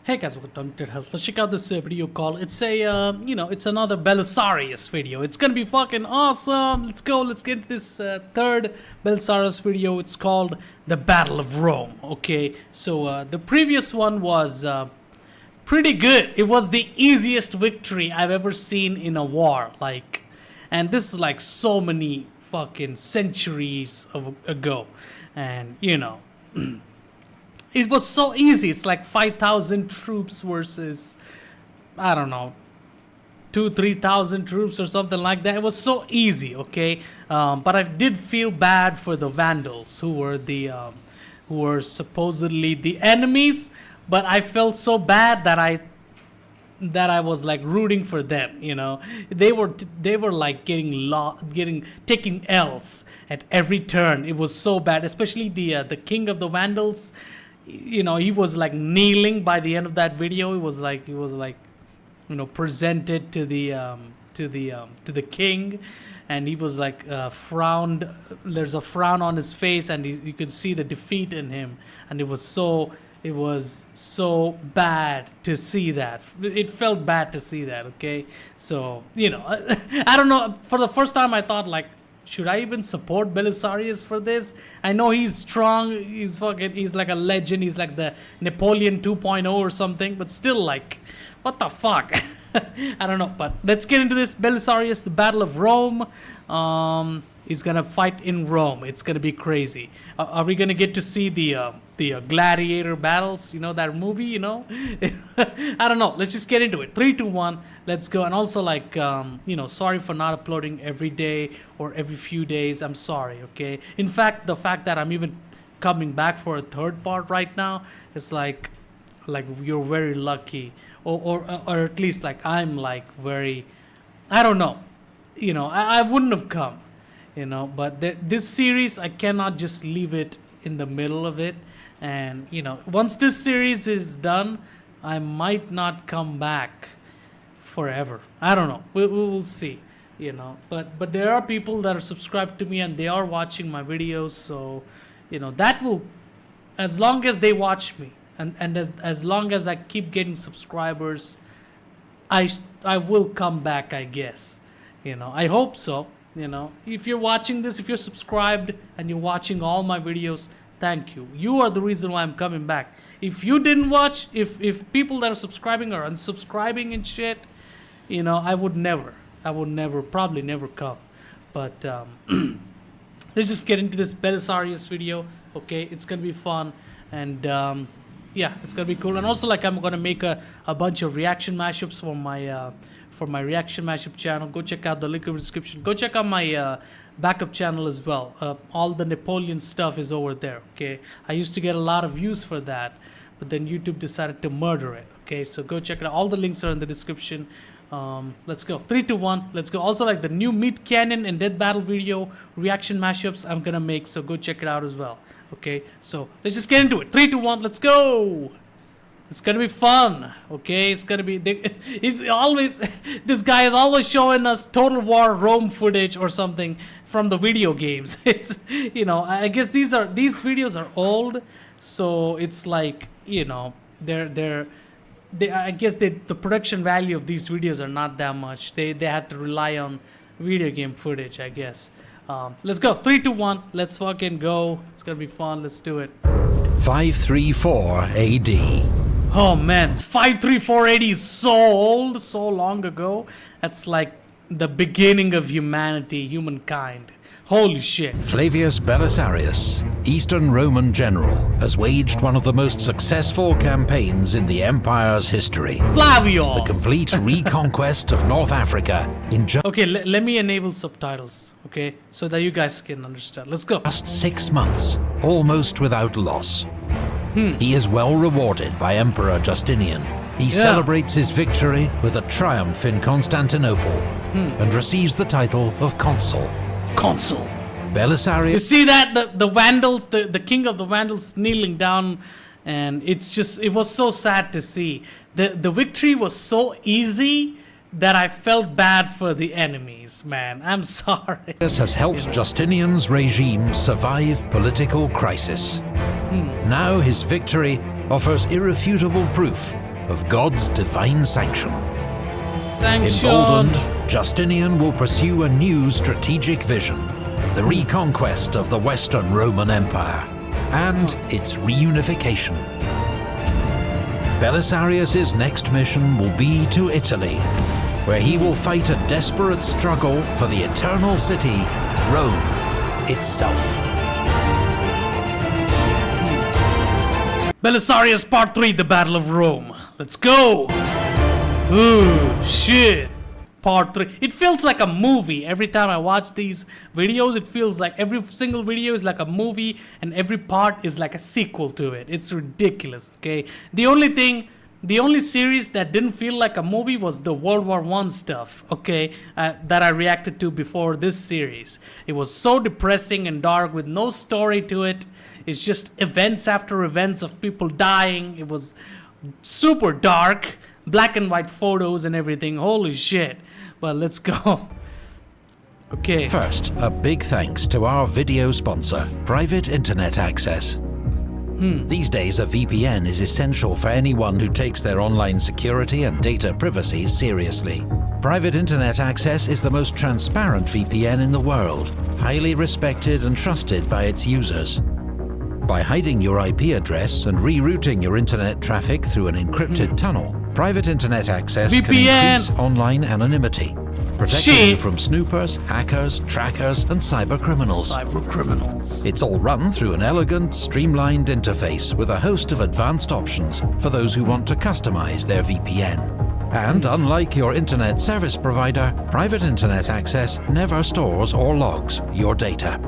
Hey guys, welcome to Health. Let's check out this video call. It's a, it's another Belisarius video. It's gonna be fucking awesome. Let's go. Let's get this third Belisarius video. It's called the Battle of Rome. Okay, so the previous one was pretty good. It was the easiest victory I've ever seen in a war. And this is like so many fucking centuries ago, and it was so easy. It's like 5,000 troops versus, I don't know, 3,000 troops or something like that. It was so easy, okay? But I did feel bad for the Vandals, who were supposedly the enemies. But I felt so bad that I was like rooting for them. They were like taking L's at every turn. It was so bad, especially the king of the Vandals. He was like kneeling by the end of that video. He was like presented to the king, and he was like frowned. There's a frown on his face, and you could see the defeat in him. And it was so bad to see that. It felt bad to see that. Okay, so I don't know. For the first time, I thought like, should I even support Belisarius for this? I know he's strong. He's like a legend. He's like the Napoleon 2.0 or something. But still, like, what the fuck? I don't know. But let's get into this. Belisarius, the Battle of Rome. He's gonna fight in Rome. It's gonna be crazy. Are we gonna get to see the gladiator battles? That movie. I don't know. Let's just get into it. 3, 2, 1. Let's go. And also, like, sorry for not uploading every day or every few days. I'm sorry. Okay. In fact, the fact that I'm even coming back for a third part right now is like you're very lucky, or at least like I'm like very. I don't know. I wouldn't have come. But this series, I cannot just leave it in the middle of it. And, once this series is done, I might not come back forever. I don't know. We will see, But there are people that are subscribed to me and they are watching my videos. So, that will, as long as they watch me and as long as I keep getting subscribers, I will come back, I guess. I hope so. If you're watching this, if you're subscribed and you're watching all my videos, thank you. You are the reason why I'm coming back. If you didn't watch, if people that are subscribing are unsubscribing and shit, I would probably never come. But let's just get into this Belisarius video. Okay, it's gonna be fun, and yeah, it's gonna be cool. And also, like, I'm gonna make a bunch of reaction mashups for my reaction mashup channel. Go check out the link in the description. Go check out my backup channel as well. All the Napoleon stuff is over there. Okay, I used to get a lot of views for that, but then YouTube decided to murder it. Okay, so go check it out. All the links are in the description. Let's go. 3, 2, 1. Let's go. Also, like the new Meat Cannon and Death Battle video reaction mashups I'm gonna make, so go check it out as well. Okay, so let's just get into it. 3, 2, 1. Let's go. It's gonna be fun. Okay, it's gonna be. This guy is always showing us Total War Rome footage or something from the video games. It's I guess these videos are old, so it's like I guess the production value of these videos are not that much. They had to rely on video game footage, I guess. Let's go. 3, 2, 1. Let's fucking go. It's gonna be fun. Let's do it. 534 AD. Oh man, 534 AD is so old, so long ago. That's like the beginning of humankind. Holy shit. Flavius Belisarius, Eastern Roman general, has waged one of the most successful campaigns in the empire's history. Flavius! The complete reconquest of North Africa in just... Okay, let me enable subtitles, okay? So that you guys can understand. Let's go. Just 6 months, almost without loss. He is well rewarded by Emperor Justinian. He celebrates his victory with a triumph in Constantinople and receives the title of consul. Consul. Belisarius. You see that? The Vandals, the king of the Vandals kneeling down, and it was so sad to see. The victory was so easy that I felt bad for the enemies, man. I'm sorry. This has helped Justinian's regime survive political crisis. Now his victory offers irrefutable proof of God's divine sanction. Sanction. Emboldened, Justinian will pursue a new strategic vision, the reconquest of the Western Roman Empire, and its reunification. Belisarius' next mission will be to Italy, where he will fight a desperate struggle for the eternal city, Rome itself. Belisarius Part 3, The Battle of Rome. Let's go! Ooh, shit. Part 3. It feels like a movie. Every time I watch these videos, it feels like every single video is like a movie and every part is like a sequel to it. It's ridiculous, okay? The only series that didn't feel like a movie was the World War I stuff, okay, that I reacted to before this series. It was so depressing and dark with no story to it. It's just events after events of people dying. It was super dark, black and white photos and everything. Holy shit. Well, let's go. Okay. First, a big thanks to our video sponsor, Private Internet Access. These days, a VPN is essential for anyone who takes their online security and data privacy seriously. Private Internet Access is the most transparent VPN in the world, highly respected and trusted by its users. By hiding your IP address and rerouting your internet traffic through an encrypted tunnel, Private Internet Access can increase online anonymity, protecting you from snoopers, hackers, trackers, and cybercriminals. It's all run through an elegant, streamlined interface with a host of advanced options for those who want to customize their VPN. And unlike your internet service provider, Private Internet Access never stores or logs your data.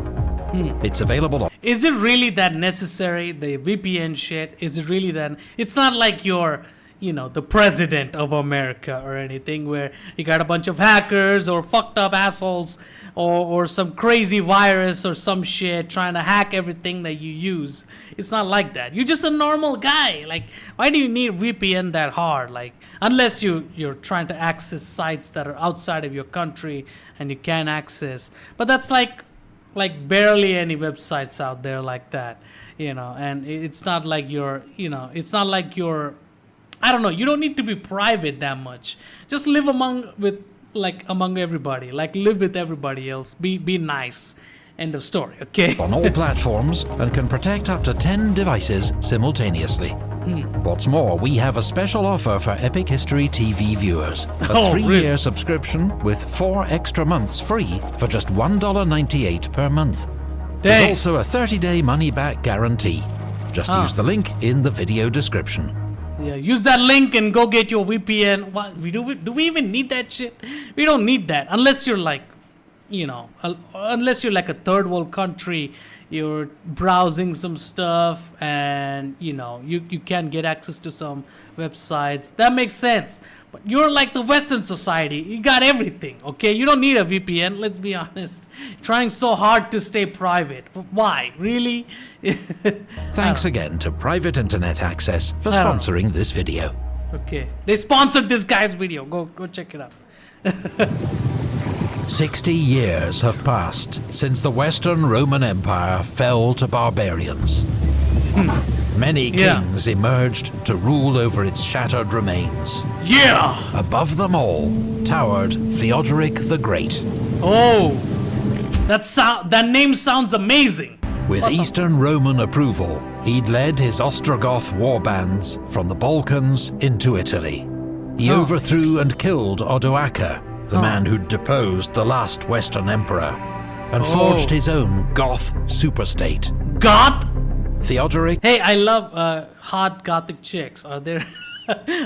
It's available on... Is it really that necessary, the VPN shit? Is it really that... It's not like you're, you know, the president of America or anything where you got a bunch of hackers or fucked up assholes or some crazy virus or some shit trying to hack everything that you use. It's not like that. You're just a normal guy. Like, why do you need VPN that hard? Like, unless you're trying to access sites that are outside of your country and you can't access. But that's like barely any websites out there like that, you know, and it's not like you're, you know, it's not like you're, I don't know, you don't need to be private that much. Just live among everybody, like live with everybody else, be nice. End of story, okay? On all platforms and can protect up to 10 devices simultaneously. What's more, we have a special offer for Epic History TV viewers. A 3-year subscription with 4 extra months free for just $1.98 per month. There's also a 30-day money-back guarantee. Just use the link in the video description. Yeah, use that link and go get your VPN. What do we even need that shit? We don't need that unless you're like, you know, unless you're like a third world country, you're browsing some stuff and, you know, you can't get access to some websites. That makes sense. But you're like the Western society. You got everything, okay? You don't need a VPN, let's be honest. Trying so hard to stay private. Why? Really? Thanks again to Private Internet Access for sponsoring this video. Okay. They sponsored this guy's video. Go check it out. 60 years have passed since the Western Roman Empire fell to barbarians. Many kings emerged to rule over its shattered remains. Yeah! Above them all towered Theodoric the Great. Oh, that name sounds amazing. With Eastern Roman approval, he'd led his Ostrogoth warbands from the Balkans into Italy. He overthrew and killed Odoacer, the man who'd deposed the last Western emperor, and forged his own Goth superstate. Goth? Theodoric... Hey, I love hot Gothic chicks. Are there...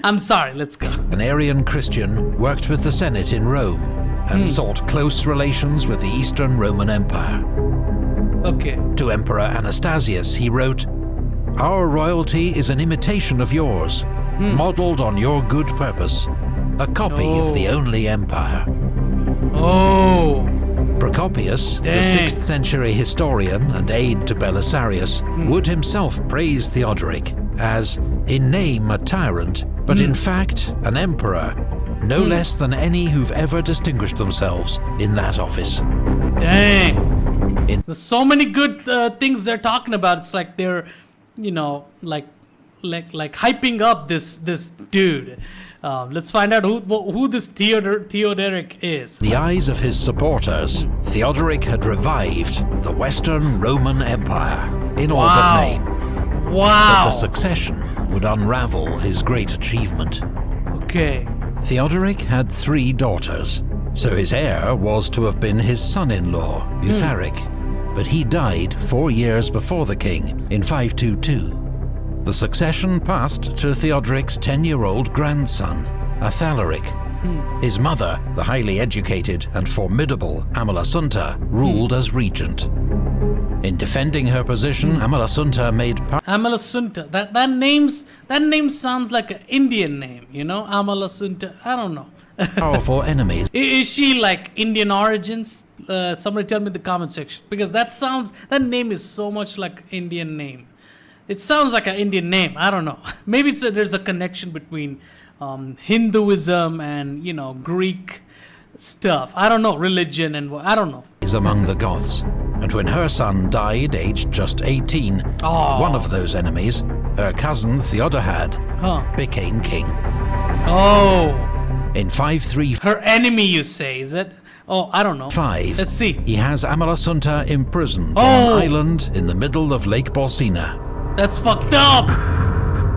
I'm sorry, let's go. An Arian Christian, worked with the Senate in Rome and sought close relations with the Eastern Roman Empire. Okay. To Emperor Anastasius, he wrote, "Our royalty is an imitation of yours, modeled on your good purpose, a copy of the only empire." Oh. Procopius, the 6th century historian and aide to Belisarius, would himself praise Theodoric as, in name a tyrant, but in fact an emperor, no less than any who've ever distinguished themselves in that office. Dang. There's so many good things they're talking about. It's like they're, you know, like like hyping up this dude. Let's find out who this Theodoric is. The eyes of his supporters, Theodoric had revived the Western Roman Empire in all but name. But Wow. the succession would unravel his great achievement. Okay. Theodoric had 3 daughters, so his heir was to have been his son-in-law, Eutharic. But he died 4 years before the king, in 522. The succession passed to Theodoric's 10-year-old grandson, Athalaric. His mother, the highly educated and formidable Amalasuntha, ruled as regent. In defending her position, Amalasuntha made Amalasuntha. That name sounds like an Indian name, you know? Amalasuntha. I don't know. powerful enemies. Is she like Indian origins? Somebody tell me in the comment section, because that name is so much like Indian name. It sounds like an Indian name. I don't know. Maybe there's a connection between Hinduism and Greek stuff. I don't know, religion and I don't know. Is among the Goths, and when her son died, aged just 18, one of those enemies, her cousin Theodahad, became king. Oh. In 535, Her enemy, you say, is it? Oh, I don't know. Let's see. he has Amalasuntha imprisoned on an island in the middle of Lake Bolsena. That's fucked up.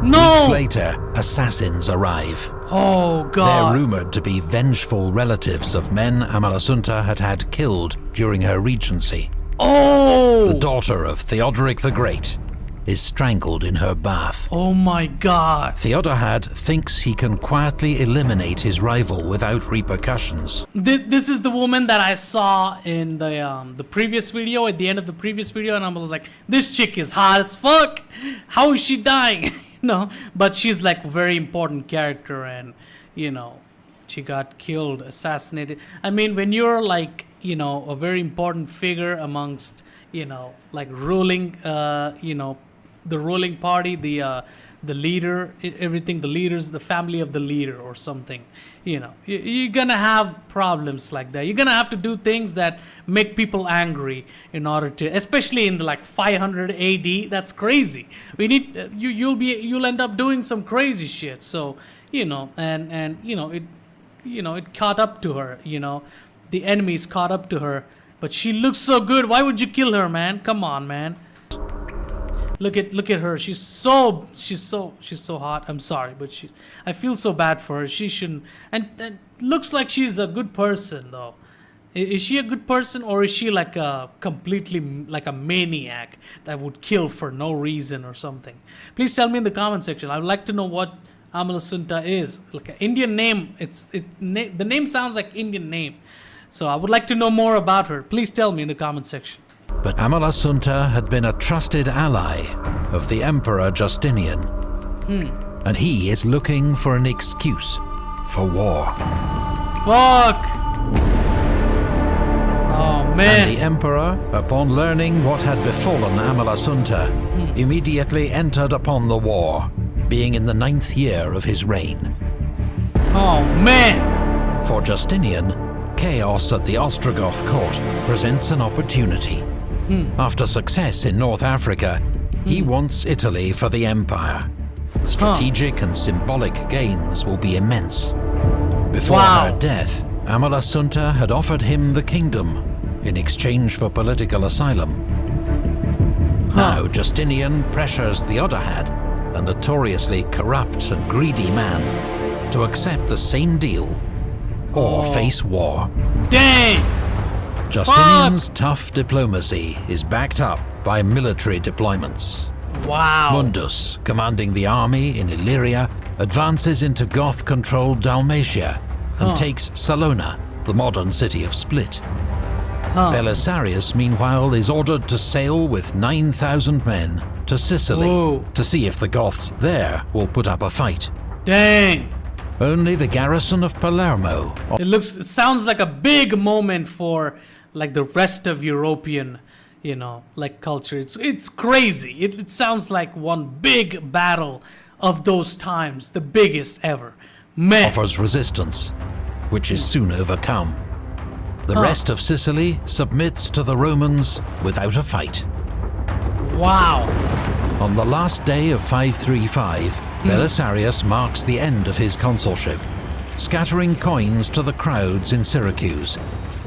No. Weeks later, assassins arrive. Oh They're God. rumored to be vengeful relatives of men Amalasuntha had killed during her regency. Oh. The daughter of Theodoric the Great is strangled in her bath. Oh my God. Theodahad thinks he can quietly eliminate his rival without repercussions. This is the woman that I saw in the previous video, at the end of the previous video, and I was like, this chick is hot as fuck. How is she dying? But she's like a very important character, and she got killed, assassinated. I mean, when you're like a very important figure amongst like ruling the ruling party, the leader, everything, the leaders, the family of the leader or something, you're gonna have problems like that. You're gonna have to do things that make people angry in order to, especially in the like 500 AD. That's crazy. We need you'll end up doing some crazy shit. So and it caught up to her. The enemies caught up to her, but she looks so good. Why would you kill her, man? Come on, man. Look at her. She's so hot. I'm sorry, but I feel so bad for her. She shouldn't. And looks like she's a good person though. Is she a good person, or is she like a completely like a maniac that would kill for no reason or something? Please tell me in the comment section. I would like to know what Amalasuntha is. Like an Indian name. The name sounds like Indian name. So I would like to know more about her. Please tell me in the comment section. But Amalasuntha had been a trusted ally of the Emperor Justinian, and he is looking for an excuse for war. Fuck! Oh man. And the Emperor, upon learning what had befallen Amalasuntha, immediately entered upon the war, being in the 9th year of his reign. Oh man! For Justinian, chaos at the Ostrogoth court presents an opportunity. After success in North Africa, he wants Italy for the empire. The strategic and symbolic gains will be immense. Before her death, Amalasuntha had offered him the kingdom in exchange for political asylum. Now Justinian pressures Theodahad, a notoriously corrupt and greedy man, to accept the same deal or face war. Dang! Justinian's tough diplomacy is backed up by military deployments. Wow. Mundus, commanding the army in Illyria, advances into Goth-controlled Dalmatia and takes Salona, the modern city of Split. Belisarius, meanwhile, is ordered to sail with 9,000 men to Sicily to see if the Goths there will put up a fight. Dang! Only the garrison of Palermo. It sounds like a big moment for like the rest of European, like culture. It's crazy. It sounds like one big battle of those times, the biggest ever. Man. Offers resistance, which is soon overcome. The rest of Sicily submits to the Romans without a fight. Wow. On the last day of 535, Belisarius marks the end of his consulship, scattering coins to the crowds in Syracuse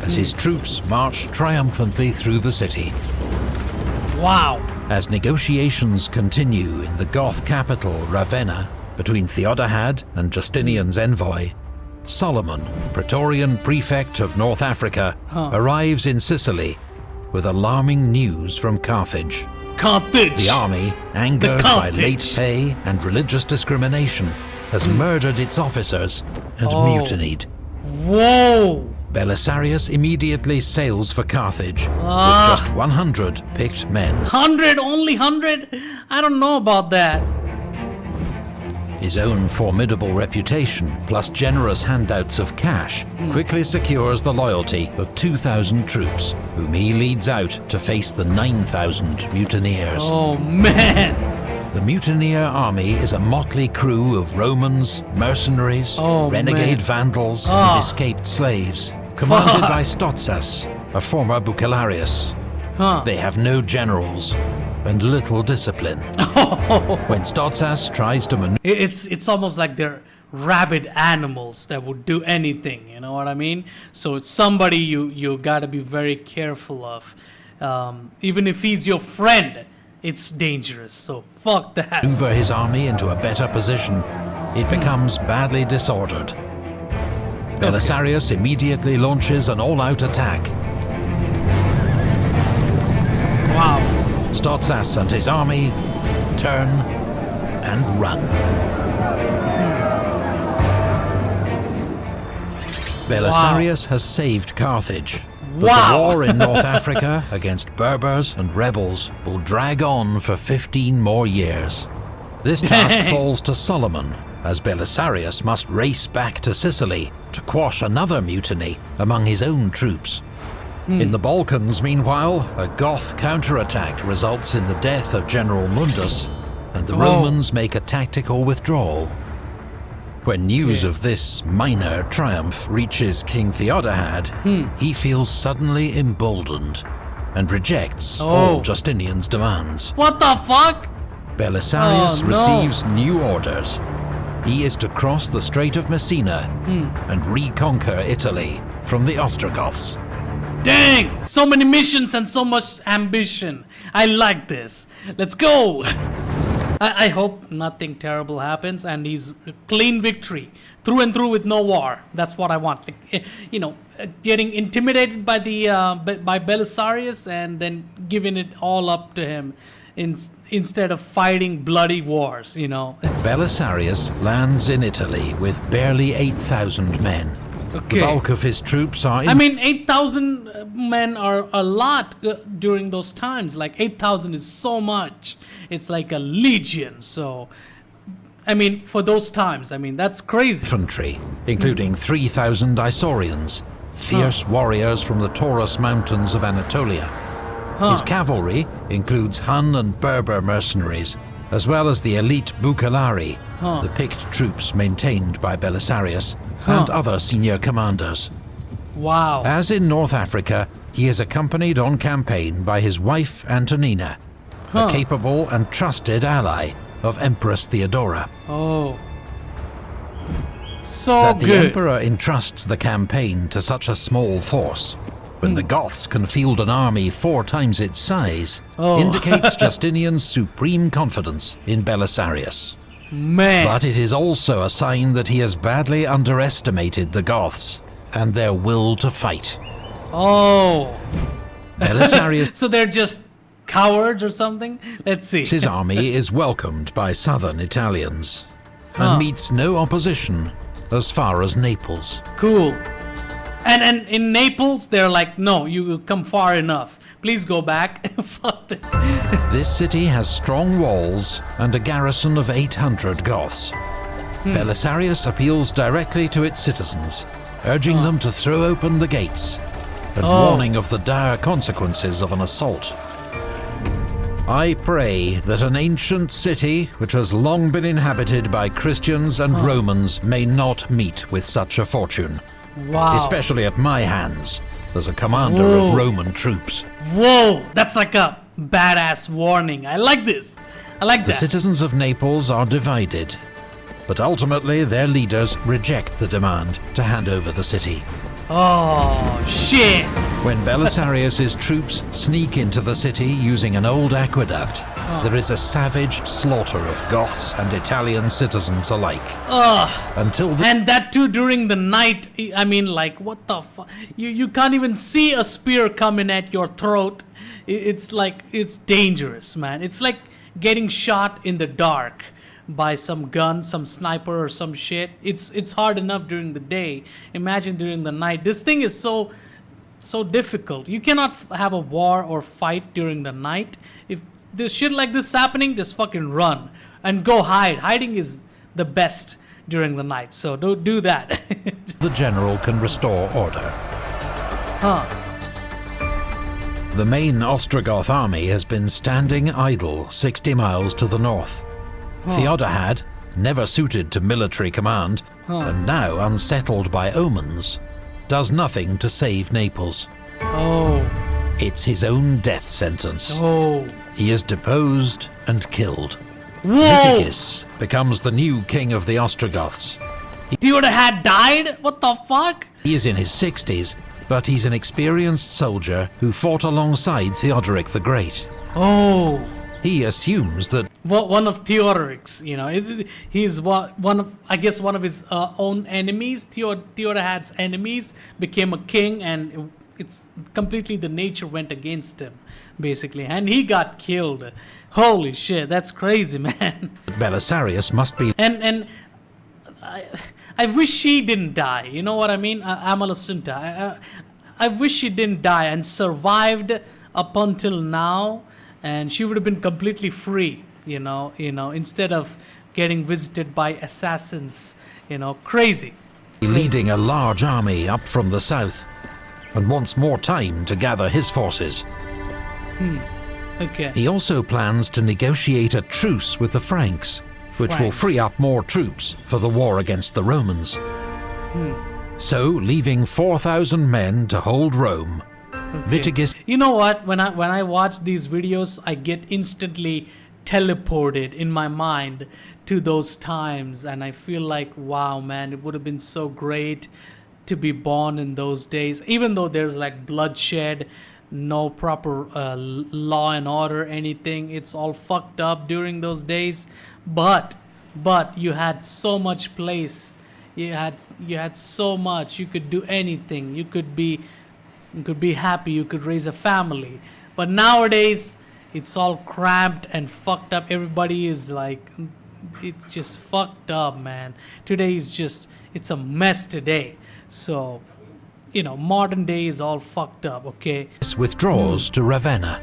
as his troops march triumphantly through the city. Wow. As negotiations continue in the Goth capital Ravenna between Theodahad and Justinian's envoy, Solomon, Praetorian prefect of North Africa, arrives in Sicily with alarming news from Carthage. Carthage! The army, angered by late pay and religious discrimination, has murdered its officers and mutinied. Whoa! Belisarius immediately sails for Carthage with just 100 picked men. 100? Only 100? I don't know about that. His own formidable reputation, plus generous handouts of cash, quickly secures the loyalty of 2,000 troops, whom he leads out to face the 9,000 mutineers. Oh, man! The mutineer army is a motley crew of Romans, mercenaries, renegade vandals, and escaped slaves, commanded by Stotzas, a former Belisarius. They have no generals and little discipline. When Stotzas tries to maneuver... It's almost like they're rabid animals that would do anything, you know what I mean? So it's somebody you gotta be very careful of. Even if he's your friend, it's dangerous, so fuck that. Maneuver his army into a better position, it becomes badly disordered. Belisarius immediately launches an all-out attack. Wow. Stotzas and his army turn and run. Belisarius has saved Carthage, but the war in North Africa against Berbers and rebels will drag on for 15 more years. This task falls to Solomon, as Belisarius must race back to Sicily to quash another mutiny among his own troops. In the Balkans, meanwhile, a Goth counterattack results in the death of General Mundus, and the Romans make a tactical withdrawal. When news of this minor triumph reaches King Theodahad, he feels suddenly emboldened and rejects all Justinian's demands. What the fuck? Belisarius receives new orders. He is to cross the Strait of Messina and reconquer Italy from the Ostrogoths. Dang! So many missions and so much ambition. I like this. Let's go! I hope nothing terrible happens and he's a clean victory through and through with no war. That's what I want. Like, you know, getting intimidated by the by Belisarius and then giving it all up to him instead of fighting bloody wars, you know. Belisarius lands in Italy with barely 8,000 men. The bulk of his troops are in... I mean, 8,000 men are a lot during those times. Like, 8,000 is so much. It's like a legion. So, I mean, for those times, I mean, that's crazy. Infantry, including 3,000 Isaurians, fierce warriors from the Taurus Mountains of Anatolia. His cavalry includes Hun and Berber mercenaries, as well as the elite Bucellari, the picked troops maintained by Belisarius, and other senior commanders. Wow. As in North Africa, he is accompanied on campaign by his wife Antonina, a capable and trusted ally of Empress Theodora. Oh. So that the good. Emperor entrusts the campaign to such a small force, when the Goths can field an army 4 times its size, indicates Justinian's supreme confidence in Belisarius. Man. But it is also a sign that he has badly underestimated the Goths and their will to fight. Oh. Belisarius' So they're just cowards or something? Let's see. His army is welcomed by southern Italians and meets no opposition as far as Naples. Cool. And in Naples, they're like, no, you come far enough. Please go back. Fuck this. This city has strong walls and a garrison of 800 Goths. Belisarius appeals directly to its citizens, urging them to throw open the gates and warning of the dire consequences of an assault. I pray that an ancient city, which has long been inhabited by Christians and Romans, may not meet with such a fortune. Wow. Especially at my hands, as a commander of Roman troops. Whoa, that's like a badass warning. I like this. I like The that. citizens of Naples are divided, but ultimately their leaders reject the demand to hand over the city. Oh, shit. When Belisarius' troops sneak into the city using an old aqueduct, there is a savage slaughter of Goths and Italian citizens alike. Until the And that too during the night. I mean, like, what the fuck? You can't even see a spear coming at your throat. It's like, it's dangerous, man. It's like getting shot in the dark by some gun, some sniper or some shit. It's hard enough during the day. Imagine during the night. This thing is so difficult. You cannot have a war or fight during the night. If there's shit like this happening, just fucking run and go hide. Hiding is the best during the night, so don't do that. the general can restore order. The main Ostrogoth army has been standing idle 60 miles to the north. Theodahad, never suited to military command, and now unsettled by omens, does nothing to save Naples. It's his own death sentence. He is deposed and killed. Witigis becomes the new king of the Ostrogoths. Theodahad died? What the fuck? He is in his 60s, but he's an experienced soldier who fought alongside Theodoric the Great. He assumes that One of Theodoric's, you know, he's one of his own enemies. Theodahad's enemies became a king, and it's completely the nature went against him, basically, and he got killed. Holy shit, that's crazy, man. Belisarius must be And I wish she didn't die. You know what I mean? Amalasuntha. I wish she didn't die and survived up until now, and she would have been completely free. You know, instead of getting visited by assassins. You know, crazy. leading a large army up from the south, and wants more time to gather his forces. Okay. He also plans to negotiate a truce with the Franks, which will free up more troops for the war against the Romans. So, leaving 4,000 men to hold Rome, Witigis... You know what? When I watch these videos, I get instantly teleported in my mind to those times, and I feel like, wow, man, it would have been so great to be born in those days, even though there's like bloodshed, no proper law and order, anything. It's all fucked up during those days, but you had so much place. You had so much. You could do anything. You could be happy. You could raise a family. But nowadays, it's all cramped and fucked up. Everybody is like, it's just fucked up, man. Today is just, it's a mess today. So, you know, modern day is all fucked up, okay? withdraws to Ravenna.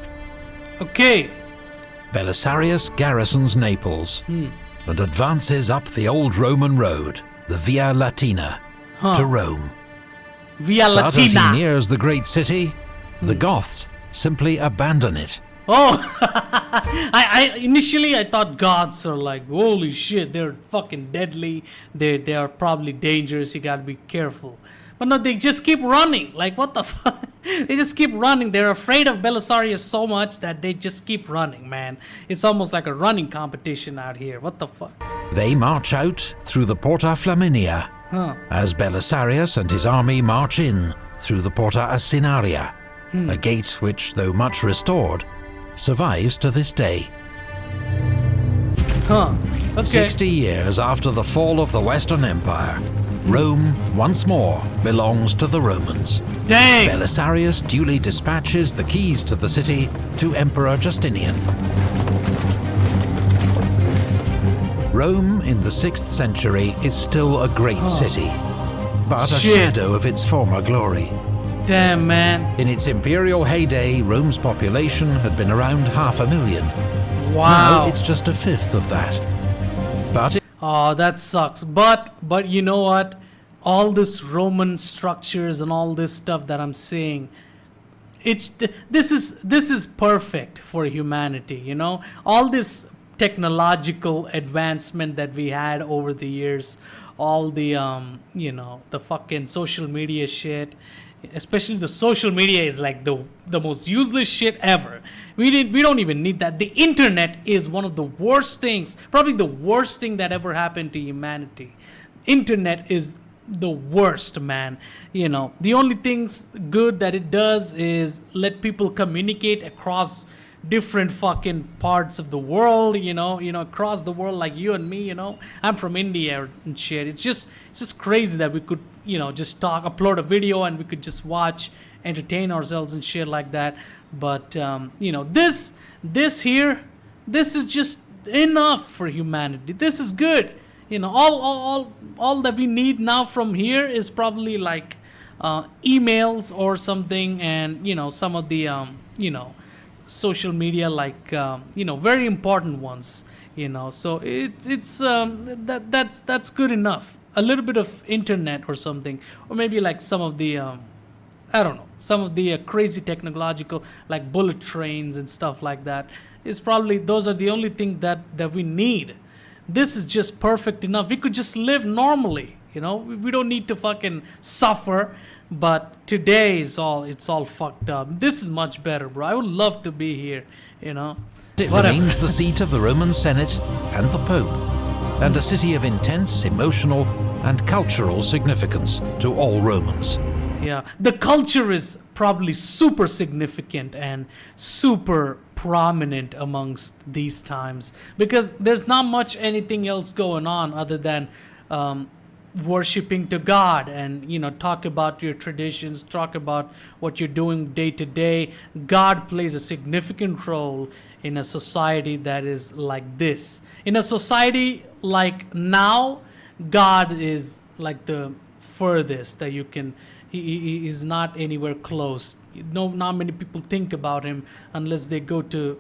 Okay. Belisarius garrisons Naples and advances up the old Roman road, the Via Latina, to Rome. Via But as Latina. he nears the great city, the Goths simply abandon it. Oh, I initially I thought gods are like, holy shit, they're fucking deadly. They are probably dangerous. You gotta be careful. But no, they just keep running. Like, what the fuck? They just keep running. They're afraid of Belisarius so much that they just keep running, man. It's almost like a running competition out here. What the fuck? They march out through the Porta Flaminia, as Belisarius and his army march in through the Porta Asinaria, a gate which, though much restored, survives to this day. Okay. 60 years after the fall of the Western Empire, Rome once more belongs to the Romans. Dang. Belisarius duly dispatches the keys to the city to Emperor Justinian. Rome in the 6th century is still a great city, but a shadow of its former glory. Damn, man. In its imperial heyday, Rome's population had been around 500,000. Wow. Now it's just a fifth of that. But Oh, that sucks. But you know what? All this Roman structures and all this stuff that I'm seeing, this is perfect for humanity, you know? All this technological advancement that we had over the years, all the the fucking social media shit. Especially the social media is like the most useless shit ever. We don't even need that. The internet is one of the worst things, probably the worst thing that ever happened to humanity. Internet is the worst, man. The only things good that it does is let people communicate across different fucking parts of the world, across the world, like you and me. I'm from India and shit. It's just crazy that we could just upload a video and we could just watch, entertain ourselves and shit like that. But this is just enough for humanity. This is good. All that we need now from here is probably like emails or something, and some of the social media, like very important ones. So that's good enough. A little bit of internet or something, or maybe like some of the I don't know, some of the crazy technological, like bullet trains and stuff like that, is probably, those are the only thing that we need. This is just perfect enough. We could just live normally, we don't need to fucking suffer. But today it's all fucked up. This is much better, bro. I would love to be here, It Whatever. remains the seat of the Roman Senate and the Pope, and a city of intense emotional and cultural significance to all Romans. Yeah, the culture is probably super significant and super prominent amongst these times, because there's not much anything else going on other than worshipping to God, and talk about your traditions, talk about what you're doing day to day. God plays a significant role in a society that is like this. In a society like now, God is like the furthest that you can. He is not anywhere close. Not many people think about him unless they go to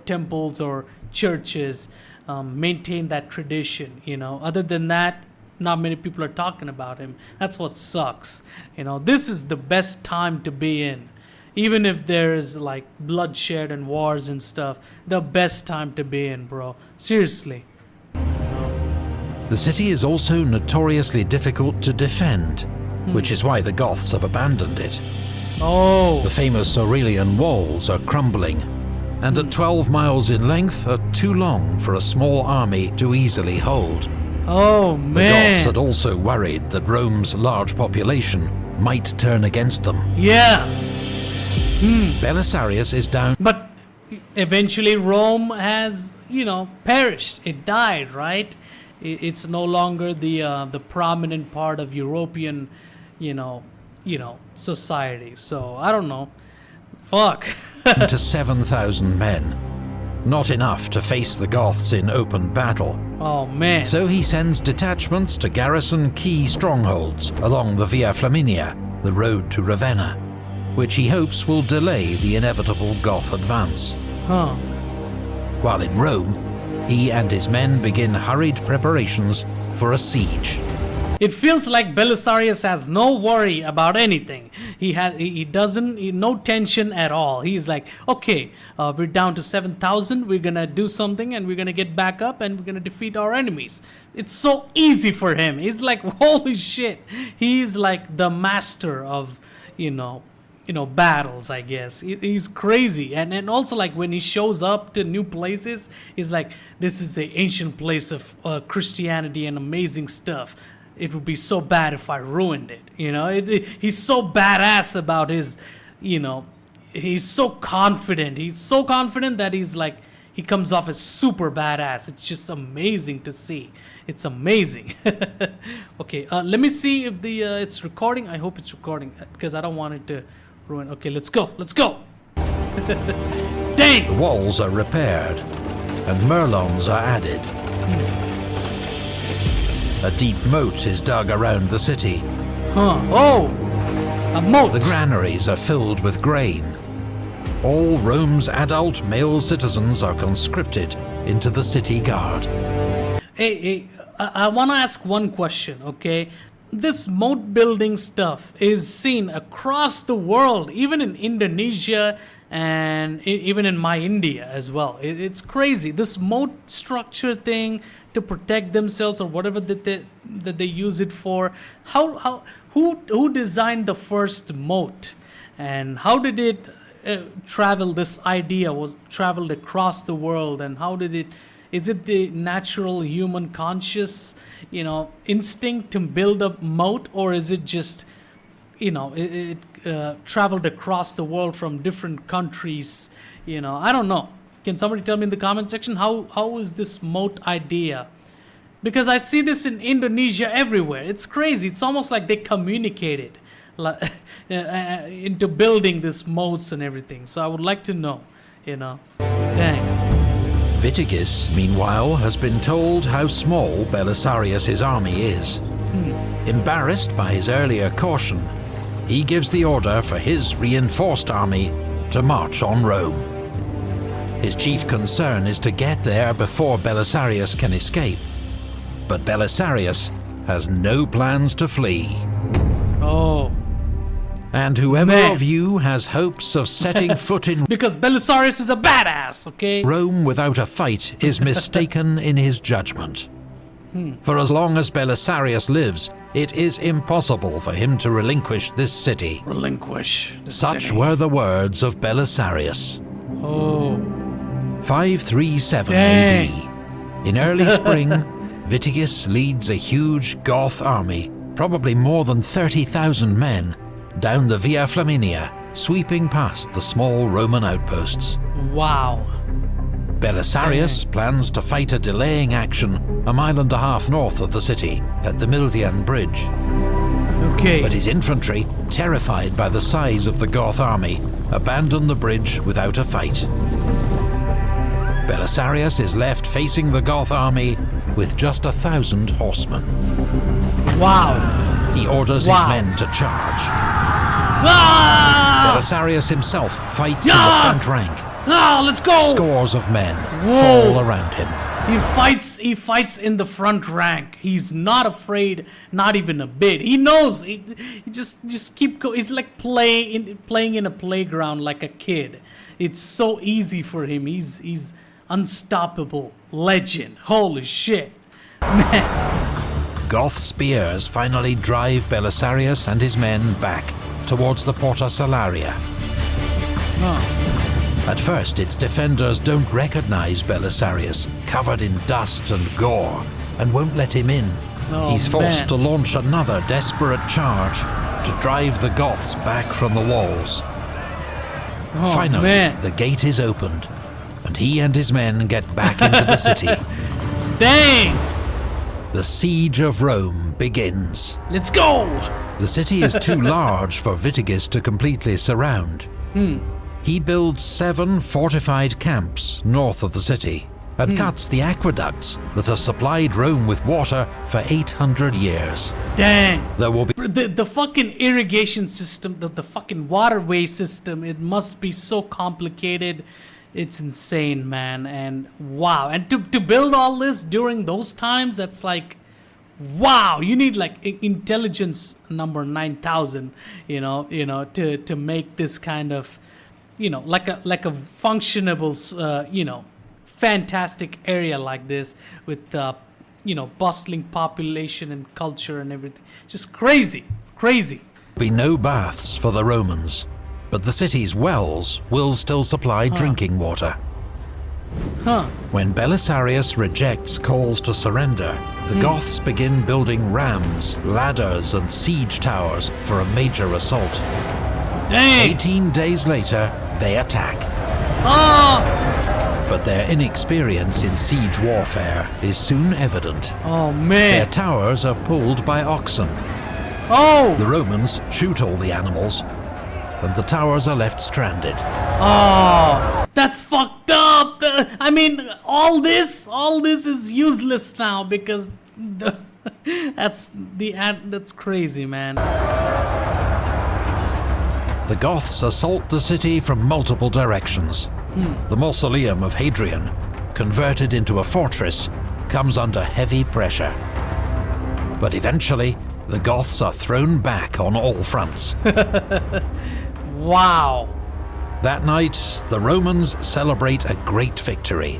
temples or churches, maintain that tradition. Other than that, not many people are talking about him. That's what sucks. This is the best time to be in. Even if there's like bloodshed and wars and stuff, the best time to be in, bro. Seriously. The city is also notoriously difficult to defend, which is why the Goths have abandoned it. Oh. The famous Aurelian walls are crumbling, and at 12 miles in length are too long for a small army to easily hold. Oh, The man. Goths had also worried that Rome's large population might turn against them. Yeah. Belisarius is down. But eventually Rome has, perished. It died, right? It's no longer the prominent part of European, society. So I don't know. Fuck. to 7,000 men. Not enough to face the Goths in open battle. Oh, man. So he sends detachments to garrison key strongholds along the Via Flaminia, the road to Ravenna, which he hopes will delay the inevitable Goth advance. Huh. While in Rome, he and his men begin hurried preparations for a siege. It feels like Belisarius has no worry about anything. No tension at all. He's like, okay, we're down to 7,000. We're gonna do something, and we're gonna get back up, and we're gonna defeat our enemies. It's so easy for him. He's like, holy shit. He's like the master of, battles, I guess. He's crazy. And also, like, when he shows up to new places, he's like, this is an ancient place of Christianity and amazing stuff. It would be so bad if I ruined it. He's so badass about his, he's so confident. He's so confident that he's like, he comes off as super badass. It's just amazing to see. It's amazing. Okay, let me see if it's recording. I hope it's recording, because I don't want it to ruin. Okay, let's go. Dang! The walls are repaired, and merlons are added. A deep moat is dug around the city. Huh. Oh! A moat! The granaries are filled with grain. All Rome's adult male citizens are conscripted into the city guard. Hey, I want to ask one question, okay? This moat building stuff is seen across the world, even in Indonesia and even in my India as well. It's crazy. This moat structure thing, to protect themselves or whatever that they use it for? Who designed the first moat, and how did it travel? This idea was traveled across the world, and how did it? Is it the natural human conscious, instinct to build a moat, or is it just, it traveled across the world from different countries? I don't know. Can somebody tell me in the comment section how is this moat idea? Because I see this in Indonesia everywhere. It's crazy. It's almost like they communicated into building this moats and everything. So I would like to know, Dang. Vitigis, meanwhile, has been told how small Belisarius' army is. Embarrassed by his earlier caution, he gives the order for his reinforced army to march on Rome. His chief concern is to get there before Belisarius can escape. But Belisarius has no plans to flee. Oh. And whoever of you has hopes of setting foot in because Belisarius is a badass, okay? Rome without a fight is mistaken in his judgment. For as long as Belisarius lives, it is impossible for him to relinquish this city. Relinquish the Such city. were the words of Belisarius. Oh. 537 Dang. AD. In early spring, Vitigis leads a huge Goth army, probably more than 30,000 men, down the Via Flaminia, sweeping past the small Roman outposts. Wow. Belisarius plans to fight a delaying action a mile and a half north of the city, at the Milvian Bridge. Okay. But his infantry, terrified by the size of the Goth army, abandon the bridge without a fight. Belisarius is left facing the Goth army with just 1,000 horsemen. Wow. He orders his men to charge. Ah! Belisarius himself fights in the front rank. Ah, let's go! Scores of men fall around him. He fights in the front rank. He's not afraid, not even a bit. He knows. He just keep going. He's like playing in a playground like a kid. It's so easy for him. He's unstoppable. Legend. Holy shit. Man. Goth spears finally drive Belisarius and his men back towards the Porta Salaria. At first, its defenders don't recognize Belisarius, covered in dust and gore, and won't let him in. He's forced to launch another desperate charge to drive the Goths back from the walls. Finally, the gate is opened, and he and his men get back into the city. Dang! The siege of Rome begins. Let's go! The city is too large for Vitigis to completely surround. He builds 7 fortified camps north of the city and cuts the aqueducts that have supplied Rome with water for 800 years. Dang! There will be The fucking irrigation system, the fucking waterway system, it must be so complicated. It's insane, man. And wow. And to build all this during those times, that's like, wow, you need like intelligence number 9,000, to make this kind of, like a functionable, fantastic area like this with, bustling population and culture and everything. Just crazy. be no baths for the Romans, but the city's wells will still supply drinking water. When Belisarius rejects calls to surrender, the Goths begin building rams, ladders and siege towers for a major assault. Dang! 18 days later, they attack. But their inexperience in siege warfare is soon evident. Oh, Their man. towers are pulled by oxen. Oh! The Romans shoot all the animals, and the towers are left stranded. Oh! That's fucked up! I mean, all this is useless now because that's crazy, man. The Goths assault the city from multiple directions. The mausoleum of Hadrian, converted into a fortress, comes under heavy pressure. But eventually, the Goths are thrown back on all fronts. Wow. That night, the Romans celebrate a great victory,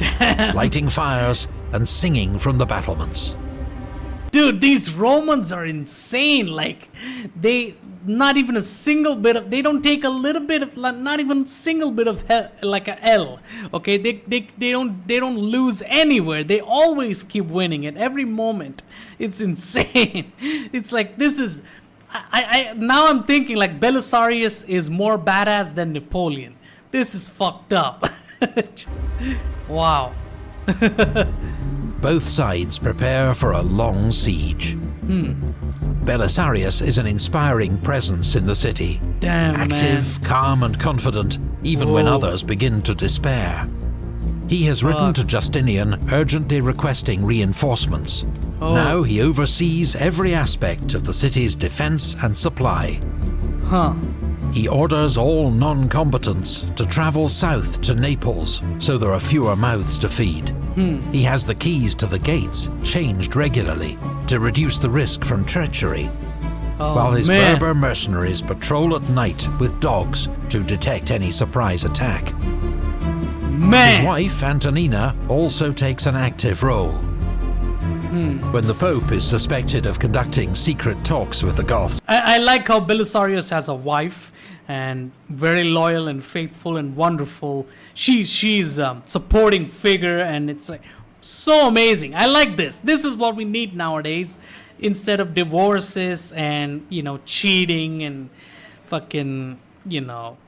lighting fires and singing from the battlements. Dude, these Romans are insane. Like, they not even a single bit of, they don't take a little bit of, not even a single bit of like a L. Okay, they don't lose anywhere. They always keep winning at every moment. It's insane. It's like, this is, I now I'm thinking like Belisarius is more badass than Napoleon. This is fucked up. Wow. Both sides prepare for a long siege. Belisarius is an inspiring presence in the city. Damn, active, man. calm and confident, even when others begin to despair. He has written to Justinian urgently requesting reinforcements. Now he oversees every aspect of the city's defense and supply. He orders all non-combatants to travel south to Naples, so there are fewer mouths to feed. He has the keys to the gates changed regularly to reduce the risk from treachery, while his Berber mercenaries patrol at night with dogs to detect any surprise attack. His wife, Antonina, also takes an active role. When the Pope is suspected of conducting secret talks with the Goths. I like how Belisarius has a wife, and very loyal and faithful and wonderful. She's supporting figure, and it's like so amazing. I like this. This is what we need nowadays, instead of divorces and, you know, cheating and fucking, you know,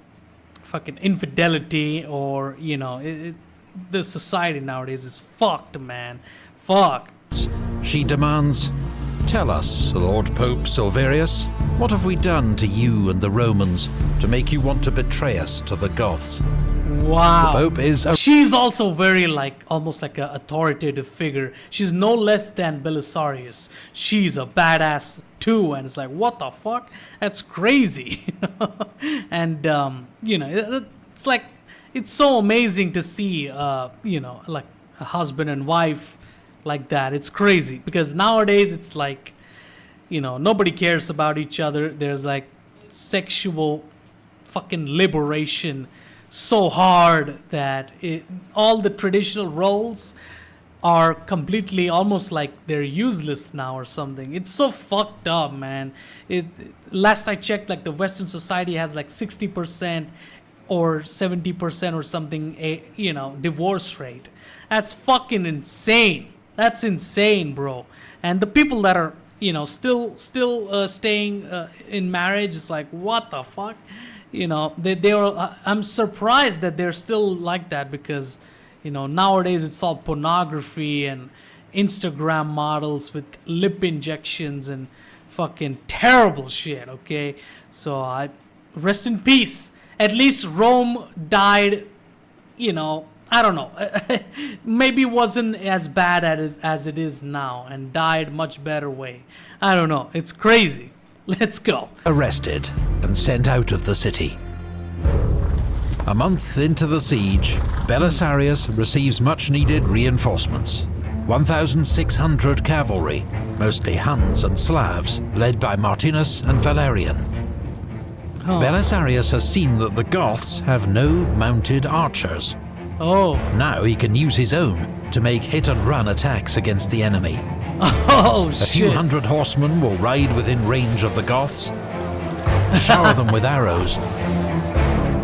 fucking infidelity, or, you know, the society nowadays is fucked, man. Fuck. She demands, "Tell us, Lord Pope Silverius, what have we done to you and the Romans to make you want to betray us to the Goths?" Wow. The Pope is She's also very, like, almost like an authoritative figure. She's no less than Belisarius. She's a badass too, and it's like, what the fuck? That's crazy. And you know, it's like, it's so amazing to see you know, like a husband and wife like that. It's crazy, because nowadays it's like, you know, nobody cares about each other. There's like sexual fucking liberation so hard that all the traditional roles are completely, almost like they're useless now or something. It's so fucked up, man. Last I checked, like the Western society has like 60% or 70% or something, you know, divorce rate. That's fucking insane. That's insane, bro. And the people that are, you know, still staying in marriage, it's like, what the fuck? You know, they are. I'm surprised that they're still like that, because, you know, nowadays it's all pornography and Instagram models with lip injections and fucking terrible shit. Okay, so I rest in peace. At least Rome died, you know, I don't know, maybe wasn't as bad as it is now, and died much better way. I don't know, it's crazy. Let's go. Arrested and sent out of the city. A month into the siege, Belisarius receives much-needed reinforcements. 1,600 cavalry, mostly Huns and Slavs, led by Martinus and Valerian. Belisarius has seen that the Goths have no mounted archers. Now he can use his own to make hit-and-run attacks against the enemy. A few hundred horsemen will ride within range of the Goths, shower them with arrows,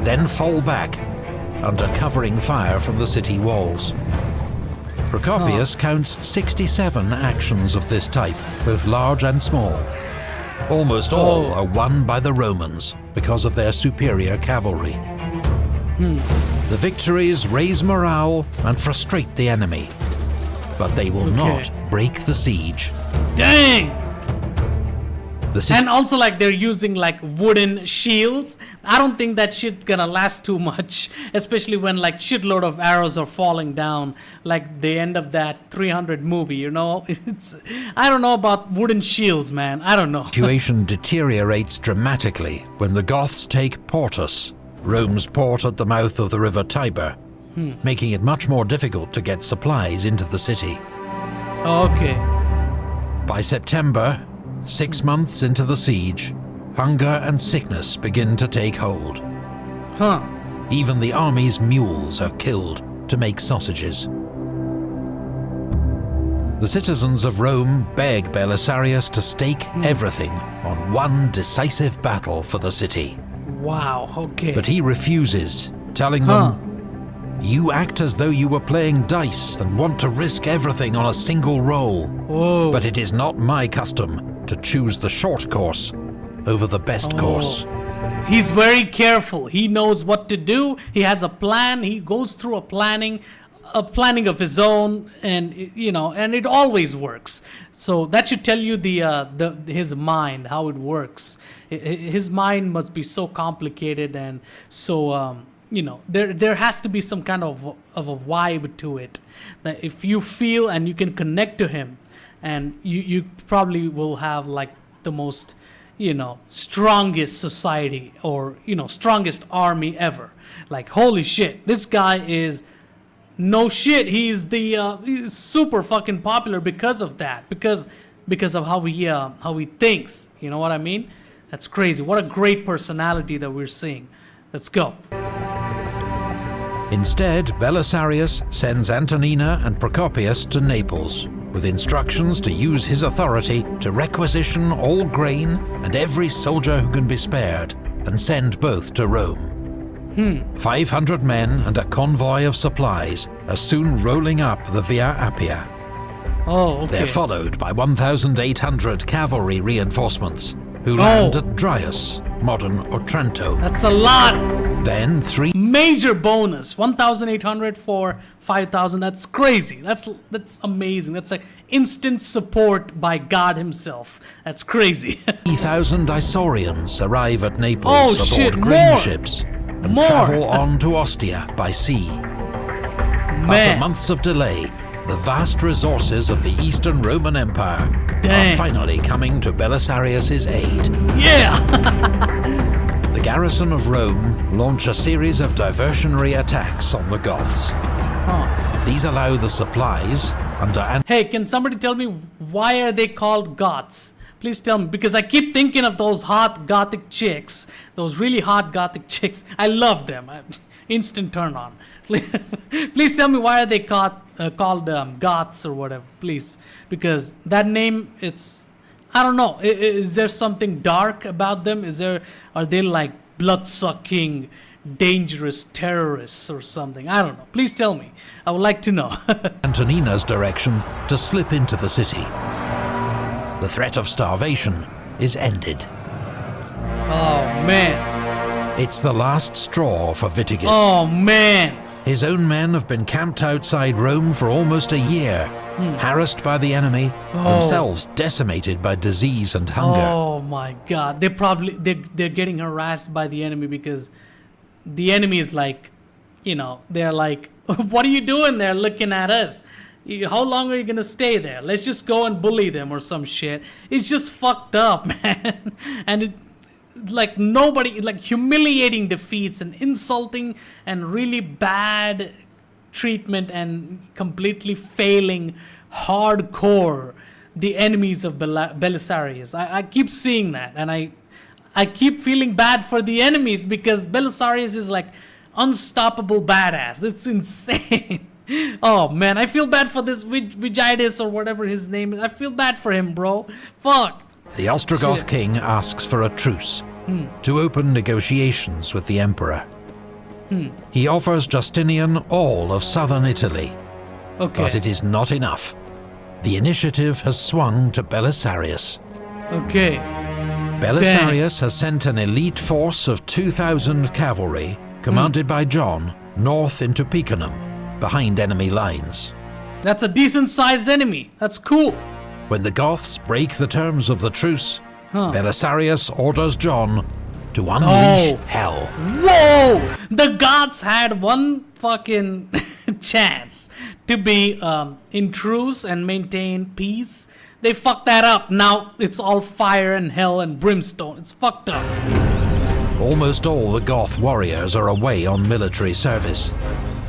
then fall back under covering fire from the city walls. Procopius counts 67 actions of this type, both large and small. Almost all are won by the Romans because of their superior cavalry. The victories raise morale and frustrate the enemy, but they will not break the siege. Dang! And also, like, they're using like wooden shields. I don't think that shit gonna last too much, especially when like shitload of arrows are falling down, like the end of that 300 movie, you know? I don't know about wooden shields, man. I don't know. The situation deteriorates dramatically when the Goths take Portus, Rome's port at the mouth of the river Tiber, making it much more difficult to get supplies into the city. By September, 6 months into the siege, hunger and sickness begin to take hold. Even the army's mules are killed to make sausages. The citizens of Rome beg Belisarius to stake everything on one decisive battle for the city. Wow, okay. But he refuses, telling them, "You act as though you were playing dice and want to risk everything on a single roll. Whoa. But it is not my custom to choose the short course over the best course." He's very careful. He knows what to do. He has a plan. He goes through a planning of his own, and and it always works. So that should tell you his mind, how it works. His mind must be so complicated, and so there has to be some kind of a vibe to it, that if you feel and you can connect to him, and you probably will have like the most strongest society, or strongest army ever. Like, holy shit, this guy is no shit. He's he's super fucking popular because of that, because of how he thinks. You know what I mean? That's crazy. What a great personality that we're seeing. Let's go. Instead, Belisarius sends Antonina and Procopius to Naples, with instructions to use his authority to requisition all grain and every soldier who can be spared, and send both to Rome. 500 men and a convoy of supplies are soon rolling up the Via Appia. Oh, okay. They're followed by 1,800 cavalry reinforcements, who land at Dryas, modern Otranto. That's a lot. Then Major bonus, 1,800 for 5,000. That's crazy. That's amazing. That's like instant support by God himself. That's crazy. 3,000 Isaurians arrive at Naples aboard grain more ships and travel on to Ostia by sea. After months of delay, the vast resources of the Eastern Roman Empire are finally coming to Belisarius' aid. Yeah! The garrison of Rome launch a series of diversionary attacks on the Goths. These allow the supplies under... Hey, can somebody tell me why are they called Goths? Please tell me, because I keep thinking of those hot Gothic chicks, those really hot Gothic chicks. I love them. Instant turn on. Please tell me why are they called Goths or whatever, please. Because that name, I don't know. Is there something dark about them? Are they like blood-sucking, dangerous terrorists or something? I don't know. Please tell me. I would like to know. Antonina's direction to slip into the city. The threat of starvation is ended. Oh, man. It's the last straw for Vitiges. Oh, man. His own men have been camped outside Rome for almost a year, harassed by the enemy, themselves decimated by disease and hunger. Oh my God! They're getting harassed by the enemy, because the enemy is like, they're like, what are you doing there looking at us? How long are you gonna stay there? Let's just go and bully them or some shit. It's just fucked up, man. And like nobody, like humiliating defeats and insulting and really bad treatment and completely failing hardcore the enemies of Belisarius. I keep seeing that, and I keep feeling bad for the enemies, because Belisarius is like unstoppable badass. It's insane. Oh man, I feel bad for this Vigides or whatever his name is. I feel bad for him, bro. Fuck. The Ostrogoth king asks for a truce to open negotiations with the emperor. He offers Justinian all of southern Italy, but it is not enough. The initiative has swung to Belisarius. Okay. Belisarius has sent an elite force of 2,000 cavalry, commanded by John, north into Picenum, behind enemy lines. That's a decent-sized enemy. That's cool. When the Goths break the terms of the truce, Belisarius orders John to unleash hell. Whoa! The Goths had one fucking chance to be in truce and maintain peace. They fucked that up. Now it's all fire and hell and brimstone. It's fucked up. Almost all the Goth warriors are away on military service.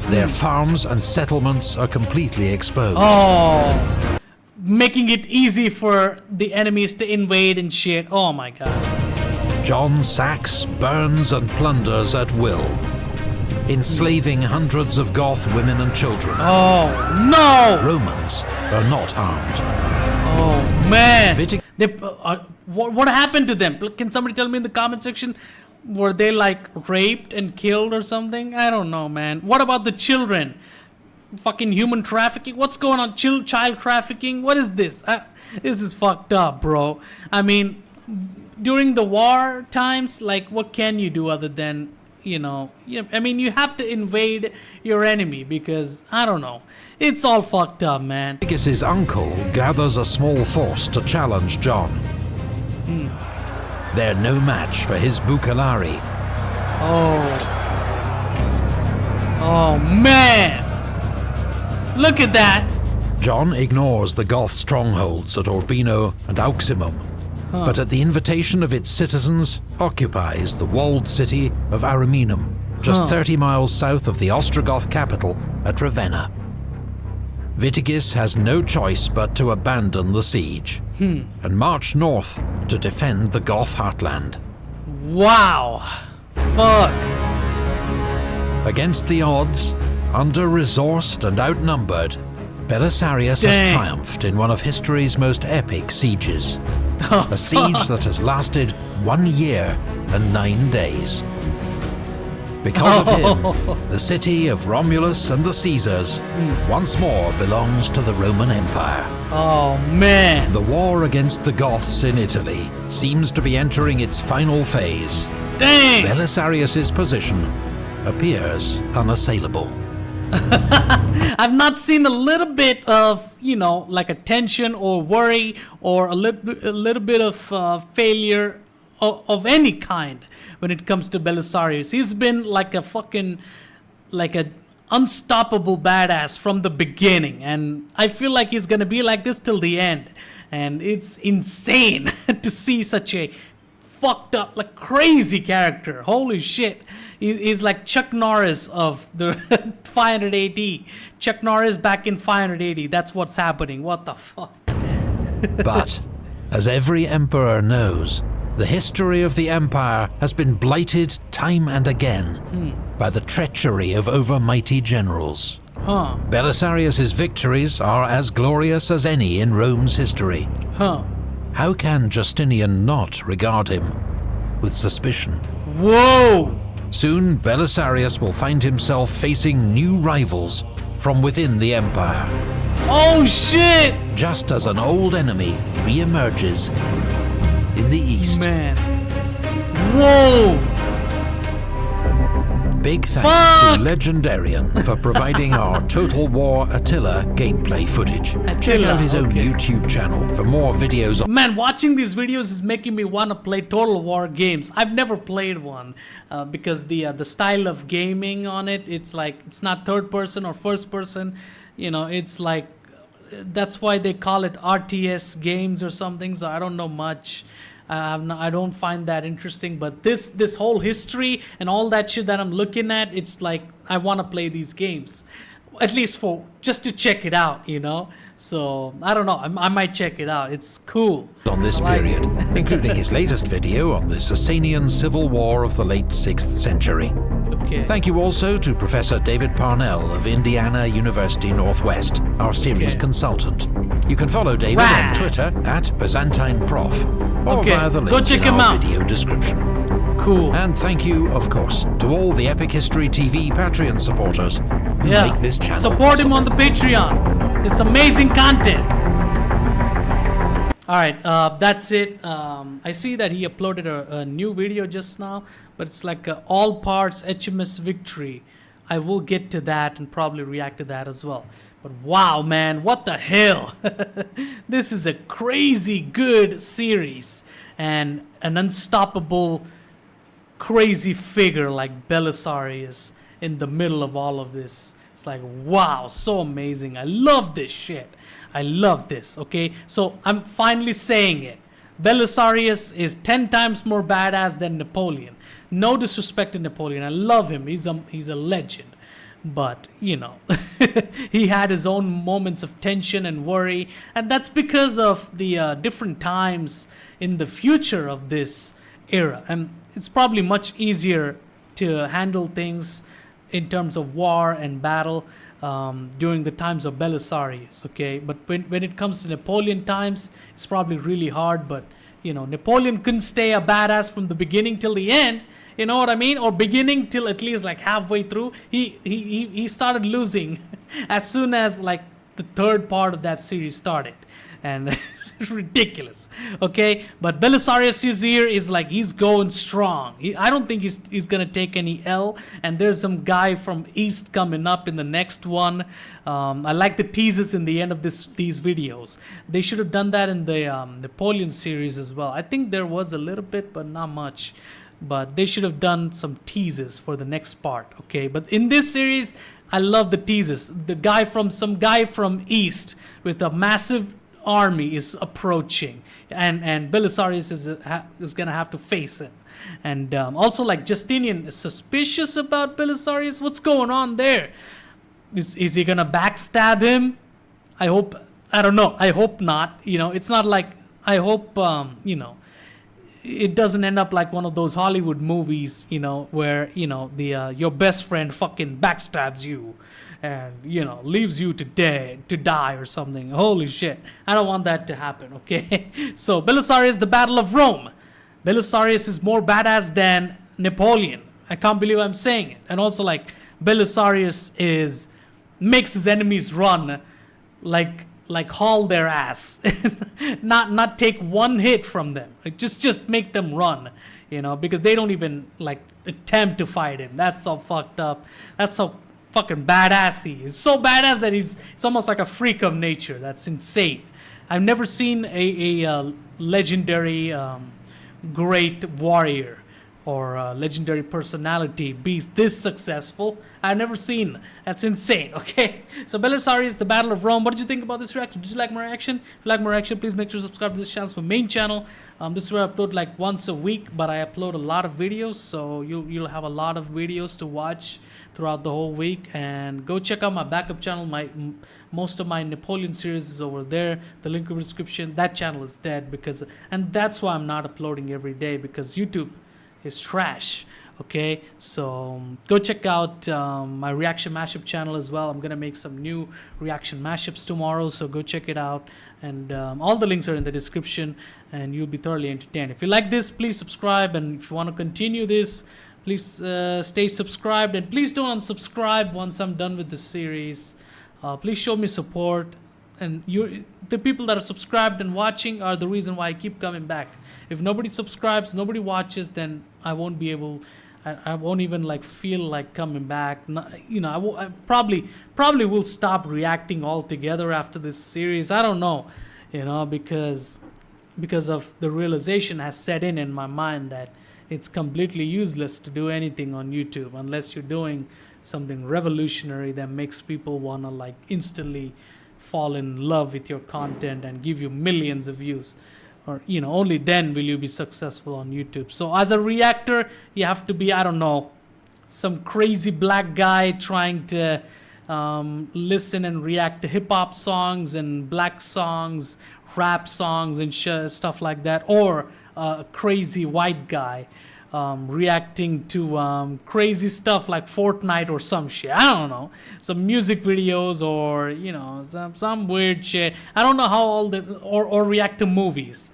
Their farms and settlements are completely exposed. Oh, making it easy for the enemies to invade and shit. Oh my God. John sacks, burns, and plunders at will. enslaving hundreds of Goth women and children. Oh, no! Romans are not harmed. Oh, man. What happened to them? Can somebody tell me in the comment section? Were they like raped and killed or something? I don't know, man. What about the children? Fucking human trafficking? What's going on? Child trafficking? What is this? This is fucked up, bro. I mean, during the war times, like, what can you do other than, you know, I mean, you have to invade your enemy because, I don't know. It's all fucked up, man. Viticus's uncle gathers a small force to challenge John. They're no match for his Bucalari. Oh, man. Look at that. John ignores the Goth strongholds at Urbino and Auximum, but at the invitation of its citizens, occupies the walled city of Ariminum, just 30 miles south of the Ostrogoth capital at Ravenna. Viticus has no choice but to abandon the siege and march north to defend the Goth heartland. Wow. Fuck. Against the odds, under-resourced and outnumbered, Belisarius has triumphed in one of history's most epic sieges. A siege that has lasted 1 year and 9 days. Because of him, the city of Romulus and the Caesars once more belongs to the Roman Empire. Oh, man. The war against the Goths in Italy seems to be entering its final phase. Dang! Belisarius's position appears unassailable. I've not seen a little bit of, you know, like a tension or worry or a little bit of failure of any kind when it comes to Belisarius. He's been like a fucking, like a unstoppable badass from the beginning, and I feel like he's gonna be like this till the end. And it's insane to see such a fucked up, like crazy character. Holy shit. He's like Chuck Norris of the 500 AD. Chuck Norris back in 500 AD. That's what's happening. What the fuck? But, as every emperor knows, the history of the empire has been blighted time and again by the treachery of overmighty generals. Belisarius's victories are as glorious as any in Rome's history. How can Justinian not regard him with suspicion? Whoa! Soon, Belisarius will find himself facing new rivals from within the empire. Oh shit! Just as an old enemy re-emerges in the east. Man. Whoa! Big thanks to Legendarian for providing our Total War Attila gameplay footage. Check out his own YouTube channel for more videos. Man, watching these videos is making me want to play Total War games. I've never played one because the style of gaming on it, it's like, it's not third person or first person. You know, it's like, that's why they call it RTS games or something, so I don't know much. I don't find that interesting, but this whole history and all that shit that I'm looking at, it's like I want to play these games, at least for just to check it out, you know. So I don't know, I might check it out. It's cool. On this period, including his latest video on the Sasanian Civil War of the late 6th century. Okay. Thank you also to Professor David Parnell of Indiana University Northwest, our series consultant. You can follow David on Twitter at ByzantineProf or via the link in our video description. Cool. And thank you, of course, to all the Epic History TV Patreon supporters who make this channel Support him on the Patreon. It's amazing content. Alright, that's it. I see that he uploaded a new video just now, but it's like all parts HMS Victory. I will get to that and probably react to that as well. But wow, man, what the hell? This is a crazy good series and an unstoppable crazy figure like Belisarius in the middle of all of this. It's like, wow, so amazing. I love this shit. I love this, okay? So I'm finally saying it. Belisarius is 10 times more badass than Napoleon. No disrespect to Napoleon. I love him. He's a legend. But, you know, he had his own moments of tension and worry. And that's because of the different times in the future of this era. And it's probably much easier to handle things in terms of war and battle during the times of Belisarius, okay? But when it comes to Napoleon times, it's probably really hard, but, you know, Napoleon couldn't stay a badass from the beginning till the end, you know what I mean? Or beginning till at least like halfway through. He started losing as soon as like the third part of that series started. And it's ridiculous, okay? But Belisarius here is like, he's going strong. I don't think he's going to take any L. And there's some guy from East coming up in the next one. I like the teases in the end of these videos. They should have done that in the Napoleon series as well. I think there was a little bit, but not much. But they should have done some teases for the next part, okay? But in this series, I love the teases. Some guy from East with a massive army is approaching, and Belisarius is gonna have to face him. And also, like, Justinian is suspicious about Belisarius. What's going on there? Is he gonna backstab him? I don't know. I hope not. You know, it's not like, I hope you know, it doesn't end up like one of those Hollywood movies, you know, where, you know, the your best friend fucking backstabs you and, you know, leaves you to die or something. Holy shit. I don't want that to happen, okay? So, Belisarius, the Battle of Rome. Belisarius is more badass than Napoleon. I can't believe I'm saying it. And also, like, Belisarius makes his enemies run like haul their ass. not take one hit from them. Like, just make them run, you know, because they don't even like attempt to fight him. That's so fucked up. That's how fucking badass he is. So badass that it's almost like a freak of nature. That's insane. I've never seen a legendary great warrior or legendary personality be this successful. I've never seen. That's insane, okay? So Belisarius, the Battle of Rome. What did you think about this reaction? Did you like my reaction? If you like my reaction, please make sure to subscribe to this channel. It's my main channel. This is where I upload like once a week, but I upload a lot of videos, so you'll have a lot of videos to watch throughout the whole week. And go check out my backup channel. Most of my Napoleon series is over there. The link in the description. That channel is dead and that's why I'm not uploading every day, because YouTube is trash. Okay, so go check out my reaction mashup channel as well. I'm gonna make some new reaction mashups tomorrow, so go check it out. And all the links are in the description, and you'll be thoroughly entertained. If you like this, please subscribe, and if you want to continue this, please stay subscribed, and please don't unsubscribe once I'm done with the series. Please show me support. And the people that are subscribed and watching are the reason why I keep coming back. If nobody subscribes, nobody watches, then I won't be able. I won't even like feel like coming back. You know, I probably will stop reacting altogether after this series. I don't know, you know, because of the realization has set in my mind that it's completely useless to do anything on YouTube unless you're doing something revolutionary that makes people wanna like instantly fall in love with your content and give you millions of views, or, you know, only then will you be successful on YouTube. So as a reactor, you have to be, I don't know, some crazy black guy trying to listen and react to hip-hop songs and black songs, rap songs and stuff like that, or a crazy white guy reacting to crazy stuff like Fortnite or some shit. I don't know, some music videos, or, you know, some weird shit. I don't know how or react to movies.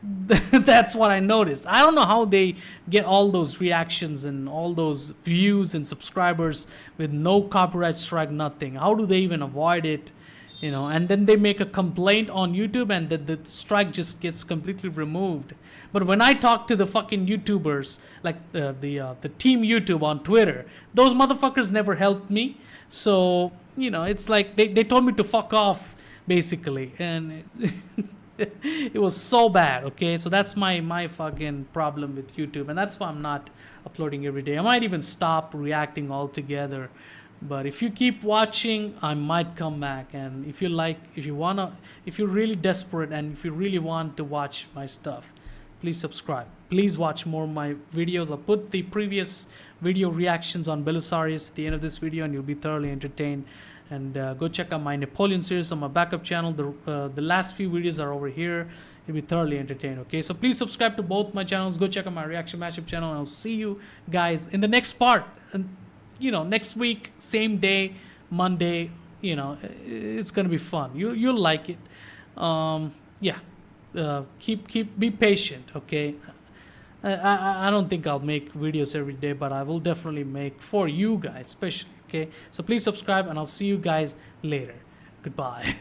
That's what I noticed. I don't know how they get all those reactions and all those views and subscribers with no copyright strike, nothing. How do they even avoid it? You know, and then they make a complaint on YouTube, and the strike just gets completely removed. But when I talk to the fucking YouTubers, like the team YouTube on Twitter, those motherfuckers never helped me. So, you know, it's like they told me to fuck off, basically, and it was so bad. Okay, so that's my fucking problem with YouTube, and that's why I'm not uploading every day. I might even stop reacting altogether. But if you keep watching, I might come back. And if you're really desperate and if you really want to watch my stuff, please subscribe. Please watch more of my videos. I'll put the previous video reactions on Belisarius at the end of this video, and you'll be thoroughly entertained. And go check out my Napoleon series on my backup channel. The last few videos are over here. You'll be thoroughly entertained. Okay, so please subscribe to both my channels. Go check out my reaction mashup channel, and I'll see you guys in the next part. And next week, same day, Monday, it's gonna be fun. You'll like it. Yeah. Be patient, okay? I don't think I'll make videos every day, but I will definitely make for you guys, especially, okay? So please subscribe, and I'll see you guys later. Goodbye.